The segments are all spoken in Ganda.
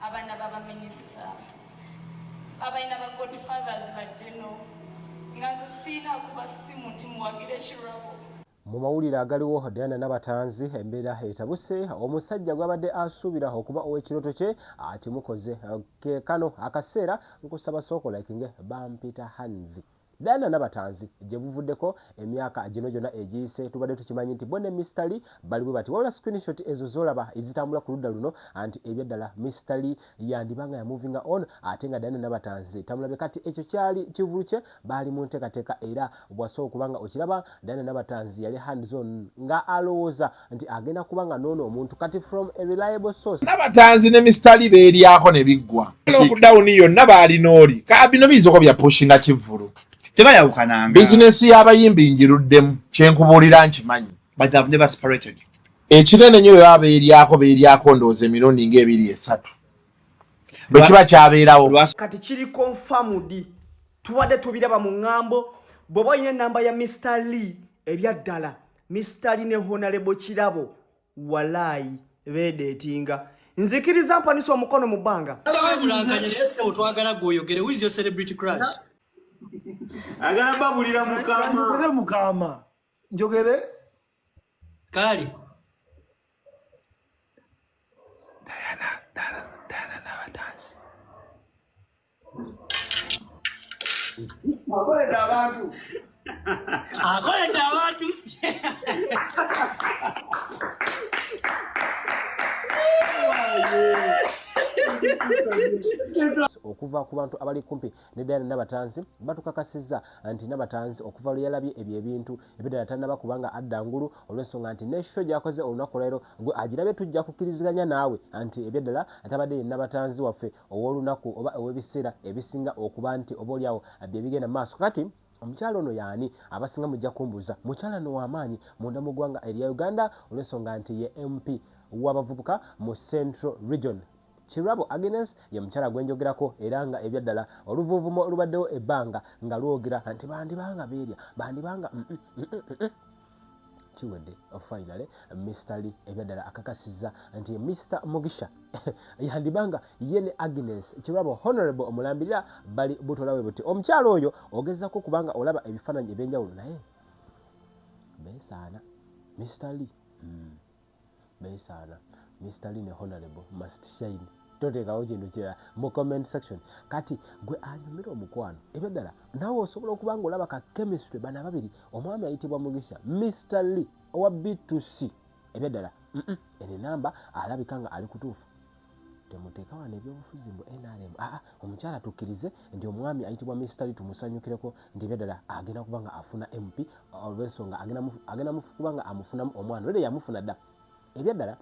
abaana b'abaminisita abalina ba godfathers bajjeno nga nze siina kuba si muti muwagire Kirabo. Mu mawulire agaliwo Diana Nabatanzi embeera etabuse omusajja gwabadde asuubira okuba ow'ekirooto kye akimukoze kano akaseera nkusaba sookola ekinge bampita hanzi. Diana Nabatanzi gye buvuddeko emyaka gino gyonna egiyise tubadde tukimanyi nti bone Mr. Lee bali bwe bati wabula screenshot ezo zolaba ezitambula ku ludda luno anti ebyaddala Mr. Lee yandibanga ya moving on ate nga Diana Nabatanzi tamulabe kati ekyo kyali kivulu kye bali mu nteekateeka era bw'asobola okubanga okiraba Diana Nabatanzi yali hands on nga alowooza nti agenda kubanga noono omuntu kati from a reliable source. Nabatanzi ne Mr. Lee beeryako ne biggwa lockdown yonna baali n'oli kabino biyiza ko bya pushinga kivulu. Tebayawukananga. Business y'abayimbi njiruddemu kyenkubuulira nkimanyi. But they have never separated. Ekinene nnyo bwe baba beeryako ndowooza emirundi ng'ebiri esatu. Bwe kiba kyabeerawo. Kati kiri confirmed. Tubadde tubiraba mu ŋŋambo bw'oba olina ennamba ya Mr. Lee ebyaddala Mr. Lee ne Honorable Kirabo walaayi beedeetinga. Nzikiriza mpanisa omukono mu bbanga. Twagala gw'oyogere. Who is your celebrity crush? Agala babulira mukama. Mukama. Njogere. Kali. Diana Nabatanzi. Akolera abantu. Akolera abantu. Okuva ku bantu abali kumpi ne Diana Nabatanzi batukakasizza nti Nabatanzi okuva lwe yalabye ebyo ebintu ebiddala tannaba kubanga adda ngulu olw'ensonga nti ne show gy'akoze olunaku leero gwe agirabye tujja kukkiriziganya naawe nti ebyaddala atabadde ye Nabatanzi waffe ow'olunaku oba ow'ebiseera ebisinga okuba nti oba oliawo bye bigenda mu maaso kati omukyala ono yaani abasinga mujja kumbuuza mukyala no w'amaanyi munda mu ggwanga erya Uganda olw'ensonga nti ye MP w'abavubuka mu Central Region. Kirabo Agnes ye mukyala gwenjogerako era nga ebyaddala oluvuuvumo olubaddewo ebbanga nga lwogera nti bandibanga beerya bandibanga kiwedde finally Mr. Lee ebyaddala akakasizza nti Mr. Mugisha yandibanga ye ne Agnes Kirabo Honorable omulambirira bali butolawe buti omukyala oyo ogezako kubanga olaba ebifaananyi ebyenjawulo naye beesaana Mr. Lee beesaana Mr. Lee ne Honorable must shine. Toteekawo kintu kirala mu comment section kati gwe anyumira omukwano ebyaddala naawe osobola okubanga olaba ka chemistry bana babiri omwami ayitibwa Mugisha Mr. Lee owa B2C ebyaddala ene namba alabika nga ali kutuufu temuteeka wano ebyobufuzi mbu NRM omukyala tukkirize nti omwami ayitibwa Mr. Lee tumusanyukireko nti ebyaddala agenda kubanga afuna MP olw'ensonga agenda kubanga amufunamu omwana olwedde yamufuna dda ebyaddala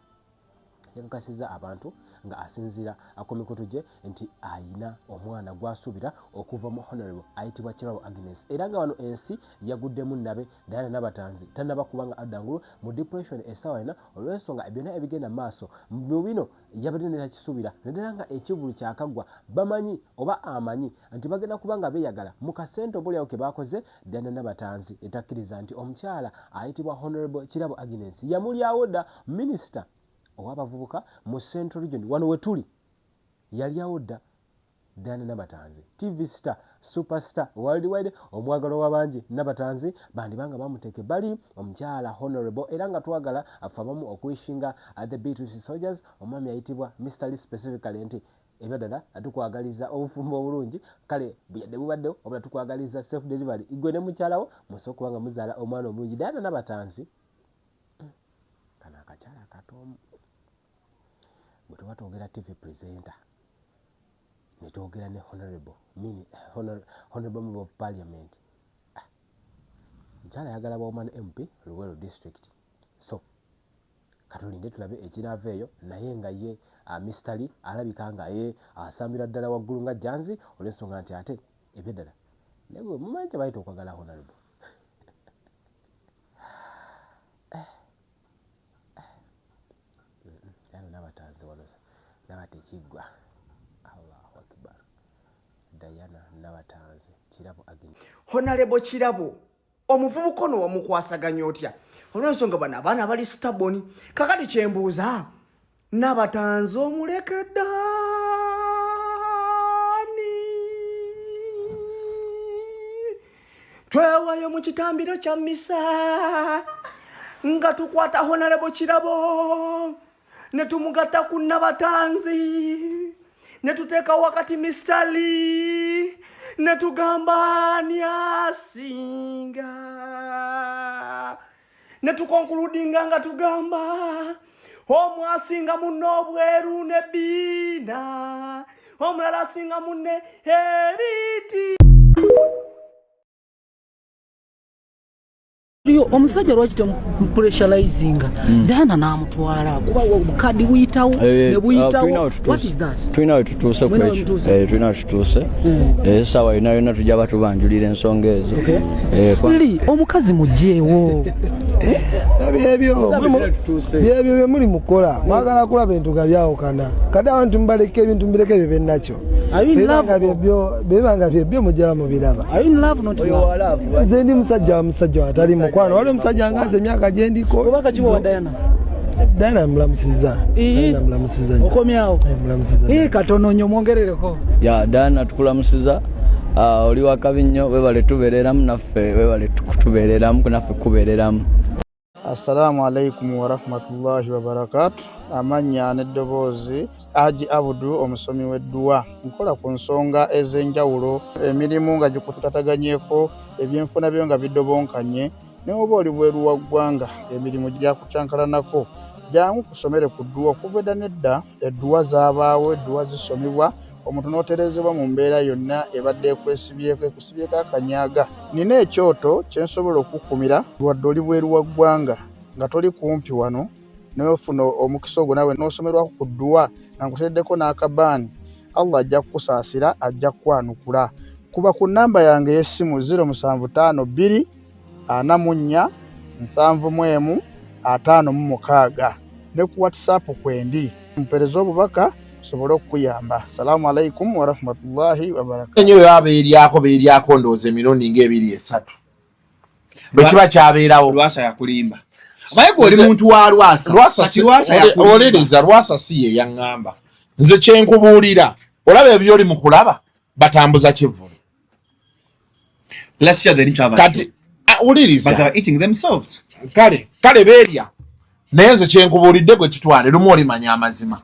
yakakasizza abantu nga asinzira akomikutu gye nti ayina omwana gw'asuubira okuva mu Honorable ayitibwa Kirabo Agnes era nga wano ensi yaguddemu nabe Diana Nabatanzi tannaba kubanga addangulu mu depression essaawa ena olw'ensonga byonna ebigenda maaso mu bino yabadde netakisuubira naddala nga ekivulu kyakaggwa bamanyi oba amanyi nti bagenda kubanga beeyagala mu kasente obaoliawo ke baakoze Diana Nabatanzi etakkiriza nti omukyala ayitibwa Honorable Kirabo Agnes yamulyawo dda minisita owabavubuka mu Central Region wano wetuli yalyawo dda Diana Nabatanzi TV star superstar worldwide omwagalo w'abangi Nabatanzi bandibanga bamuteeke bali omukyala Honorable era nga twagala afabamu okwishinga the B2C soldiers omwami ayitibwa Mr. Lee specifically nti ebyaddala tukwagaliza obufumbo obulungi kale buyadde bubaddewo obula tukwagaliza self delivery igwe ne mukyalawo musobola kubanga muzaala omwana omulungi Diana Nabatanzi kano akakyala akatoomu bwe tuba twogera TV presenter ne twogera ne Honorable Member of Parliament mukyala ayagala bwomana MP Luweero District so katulinde tulabe ekinaava eyo naye nga ye Mr. Lee alabika nga ye asambira ddala waggulu nga Janzi olw'ensonga nti ate ebyaddala naye gwe mumanyi kye bayita okwagala Honorable Nabatanzi wano nabatekiggwa Allahu Akbar Diana Nabatanzi Kirabo Agnes Honorable Kirabo omuvubuka ono wamukwasaganya otya olw'ensonga bano abaana bali stubborn kakati kyembuuza Nabatanzi omulekedda twewayo mu kitambiro kya misa nga tukwata Honorable Kirabo ne tumugatta ku Nabatanzi ne tuteeka wakati Mr. Lee ne tugamba ani asinga ne tukonkludinga nga tugamba omwasinga munno obweru ne bina omulala asinga munne ebiti. Omusajja lwaki pressurizing Diana namutwala kuba obukadi buyitawo ne buyitawo. What is that? Tulina tutuuse kwekyo tulina tutuuse sawa yonna tujja batubanjulira ensonga ezo. Li omukazi mujeewo byebyo muli mukola mwagala kulaba bintu nga byawukana kati abantu mbaleke ebintu mbireke bye bennakyo bebanga byebyo mujaba mubiraba. Nze ndi musajja atali mukwano wali omusajja ngaze emyaka gye ndiko. Kubanga kibo wa Diana? Diana mulamusiza. Okomyawo? Mulamusiza. Katono nnyo mwongerereko. Ya Diana tukulamusiza. Oli wakabi nnyo webale tubeereramu naffe webale tukutubeereramu naffe kubeereramu. Assalamu alaikum wa rahmatullahi wa barakatuh. Amanya n'eddoboozi Haji Abudu omusomi w'edduwa. Nkola ku nsonga ez'enjawulo emirimu nga gikutataganyeko ebyenfuna byo nga bidobonkanye ne oba oli bweru wa ggwanga emirimu gya kucankalanako jangu kusomere ku dduwa okuva nedda edduwa zaabaawo edduwa zisomibwa omuntu n'oterezebwa mu mbeera yonna ebadde ekusibyeko akanyaaga. Nina ekyoto kye nsobola okukumira lwadde oli bweru wa ggwanga nga toli kumpi wano n'ofuna omukisa ogwo nawe n'osomerwako ku dduwa nga nkuteddeko n'akabaani. Allah ajja kukusaasira ajja kukwanukula. Kuba ku namba yange y'essimu 0752 44 71 56 ne ku WhatsApp kwendi mpereza obubaka sobolo okuyamba. Assalamu alaikum wa rahmatullahi wa barakatuh. Enyo yabeeryako ndooze emirundi ng'ebiri esatu bwe kiba kyabeerawo. Lwasa yakulimba bayego oli muntu wa Lwasa oliriza Lwasa si ye yaŋŋamba nze kyenkubuulira olaba ebyoli mu kulaba batambuza kivulu. Last year they didn't have kati uliriza but they are eating themselves. Kale beerya naye nze kyenkubuulidde gwe kitwale lumu olimanya amazima.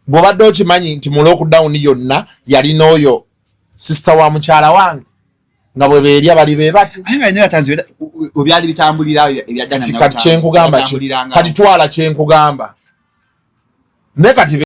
Bw'obadde okimanyi nti mu lockdown yonna yalina oyo sister wa mukyala wange nga bwe beerya bali be bati. Aye nga yatanze obyali bitambulira ebyadana kati kyenkugamba kati twala kyenkugamba ne kati